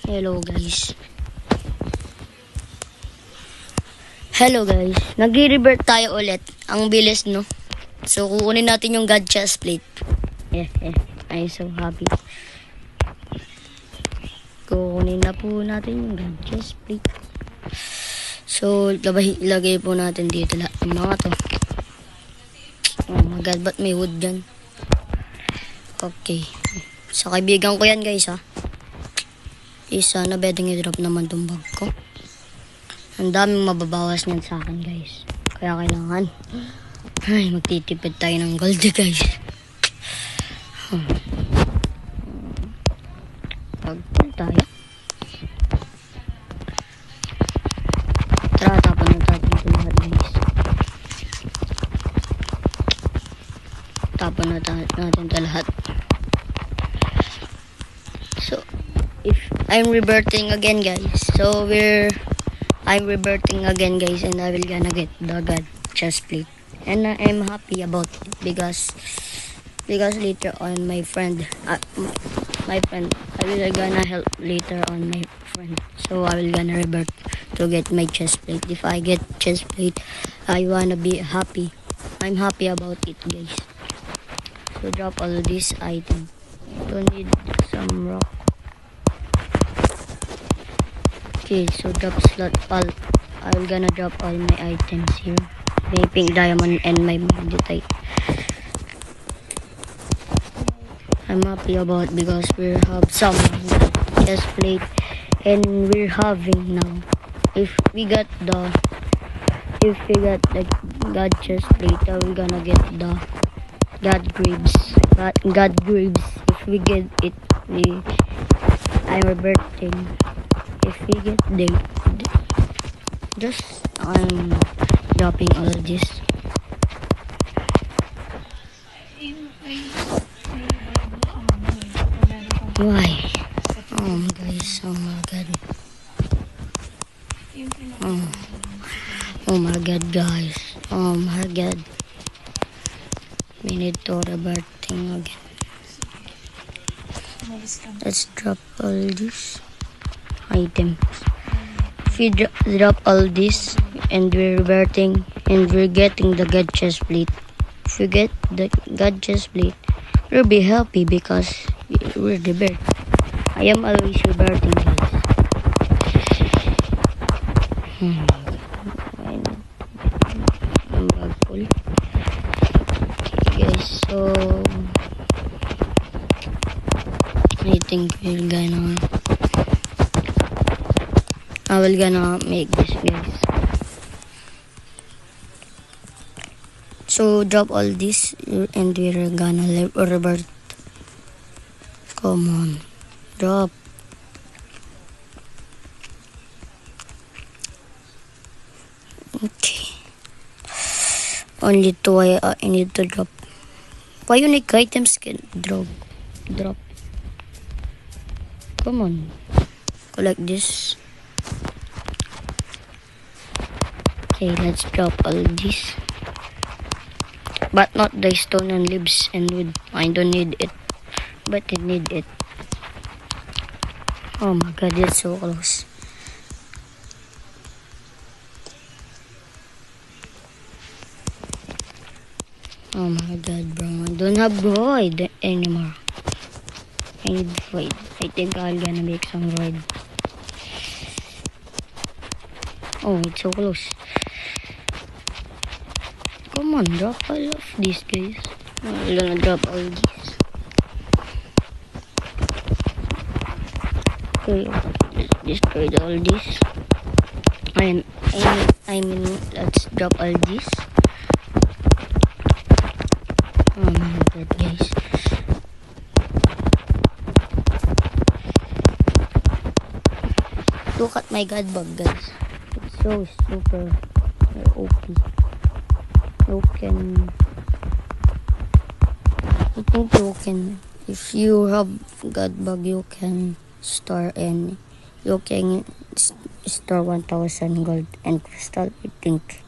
Hello guys. Hello guys. Nagre-revert tayo ulit. Ang bilis no. So kukunin natin yung God chest plate. I'm so happy. Kukunin na po natin yung God chest plate. So ilagay po natin dito lahat ng mga to. Oh my god, ba't may wood dyan? Okay. Sa kaibigan ko yan guys ha. Sana pwedeng i-drop naman tong bag ko. Ang daming mababawas niyan sa akin guys. Kaya kailangan magtitipid tayo ng gold guys. Pagpul tayo. Tara, tapon ito lahat guys. Tapon natin ito lahat. So, if I'm reverting again guys. So I'm reverting again guys, and I will gonna get the God chest plate. And I'm happy about it because later on my friend I will gonna help later on my friend. So I will gonna revert to get my chest plate. If I get chest plate, I wanna be happy. I'm happy about it guys. So drop all this item. Don't need some rock. Okay, so drop slot all. I'm gonna drop all my items here. My pink diamond and my meditite. I'm happy about because we have some chest plate and we're having now. If we got the God chest plate, we're gonna get the God graves. God graves. If we get it, I'm reverting. If we get there, just I'm dropping all of this. Why? Guys, oh my god. Oh my god guys. Oh my god. We need to revert thing again. Let's drop all this items. If we drop all this and we're reverting and we're getting the God chest plate, if we get the God chest plate, we'll be happy because we're the bird. I am always reverting guys. I'm bag full. Okay guys, so I think we're gonna I will gonna make this guys. So drop all this and we're gonna revert. Come on, drop. Okay. Only two I need to drop. Why unique items can drop? Come on. Collect this. Okay, let's drop all this. But not the stone and leaves and wood. I don't need it. But I need it. Oh my god, it's so close. Oh my god, bro. I don't have void anymore. I need void. I think I'm gonna make some void. Oh, it's so close. Come on, drop all of these guys. I'm gonna drop all these. Okay, let's destroy all this. I mean, let's drop all this. Oh my god, guys. Look at my god bug, guys. It's so super OP. I think you can, if you have god bug, you can store and you can store 1000 gold and crystal, I think.